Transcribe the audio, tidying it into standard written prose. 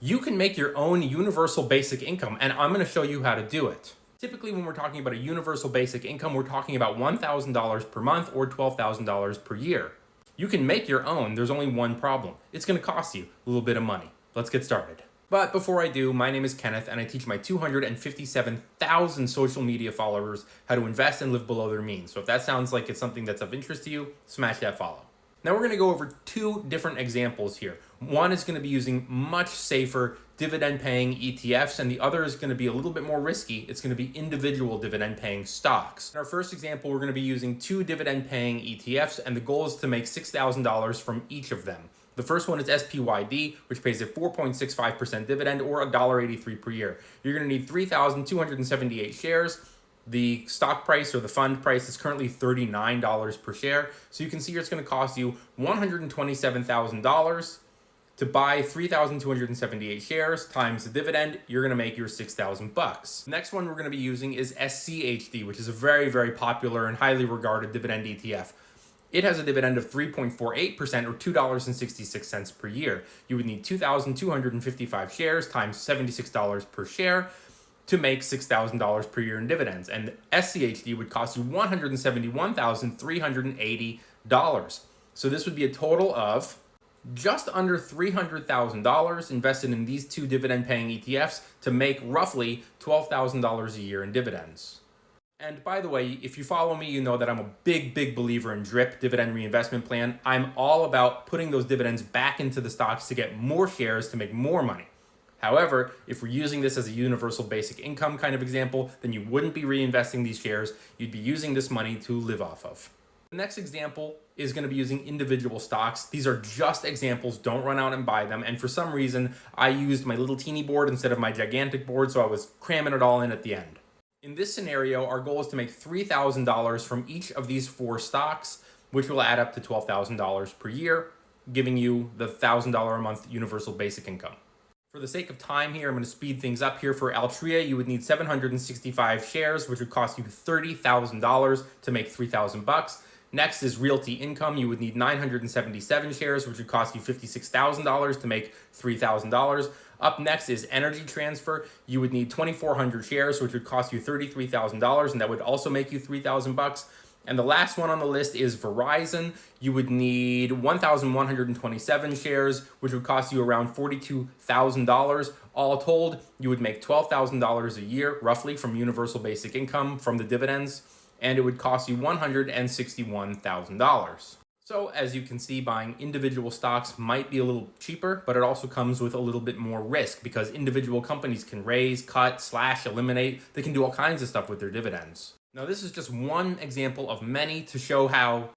You can make your own universal basic income, and I'm going to show you how to do it. Typically, when we're talking about a universal basic income, we're talking about $1,000 per month or $12,000 per year. You can make your own. There's only one problem. It's going to cost you a little bit of money. Let's get started. But before I do, my name is Kenneth, and I teach my 257,000 social media followers how to invest and live below their means. So if that sounds like it's something that's of interest to you, smash that follow. Now we're going to go over two different examples here. One is going to be using much safer dividend-paying ETFs, and the other is going to be a little bit more risky. It's going to be individual dividend-paying stocks. In our first example, we're going to be using two dividend-paying ETFs, and the goal is to make $6,000 from each of them. The first one is SPYD, which pays a 4.65% dividend or $1.83 per year. You're going to need 3,278 shares. The stock price or the fund price is currently $39 per share. So you can see it's going to cost you $127,000 to buy 3,278 shares times the dividend. You're going to make your $6,000. The next one we're going to be using is SCHD, which is a very, very popular and highly regarded dividend ETF. It has a dividend of 3.48% or $2.66 per year. You would need 2,255 shares times $76 per share to make $6,000 per year in dividends. And SCHD would cost you $171,380. So this would be a total of just under $300,000 invested in these two dividend-paying ETFs to make roughly $12,000 a year in dividends. And by the way, if you follow me, you know that I'm a big, big believer in DRIP, dividend reinvestment plan. I'm all about putting those dividends back into the stocks to get more shares to make more money. However, if we're using this as a universal basic income kind of example, then you wouldn't be reinvesting these shares. You'd be using this money to live off of. The next example is going to be using individual stocks. These are just examples. Don't run out and buy them. And for some reason, I used my little teeny board instead of my gigantic board, so I was cramming it all in at the end. In this scenario, our goal is to make $3,000 from each of these four stocks, which will add up to $12,000 per year, giving you the $1,000 a month universal basic income. For the sake of time here, I'm going to speed things up here. For Altria, you would need 765 shares, which would cost you $30,000 to make $3,000. Next is Realty Income. You would need 977 shares, which would cost you $56,000 to make $3,000. Up next is Energy Transfer. You would need 2,400 shares, which would cost you $33,000, and that would also make you $3,000. And the last one on the list is Verizon. You would need 1,127 shares, which would cost you around $42,000. All told, you would make $12,000 a year, roughly, from universal basic income from the dividends, and it would cost you $161,000. So as you can see, buying individual stocks might be a little cheaper, but it also comes with a little bit more risk because individual companies can raise, cut, slash, eliminate. They can do all kinds of stuff with their dividends. Now, this is just one example of many to show how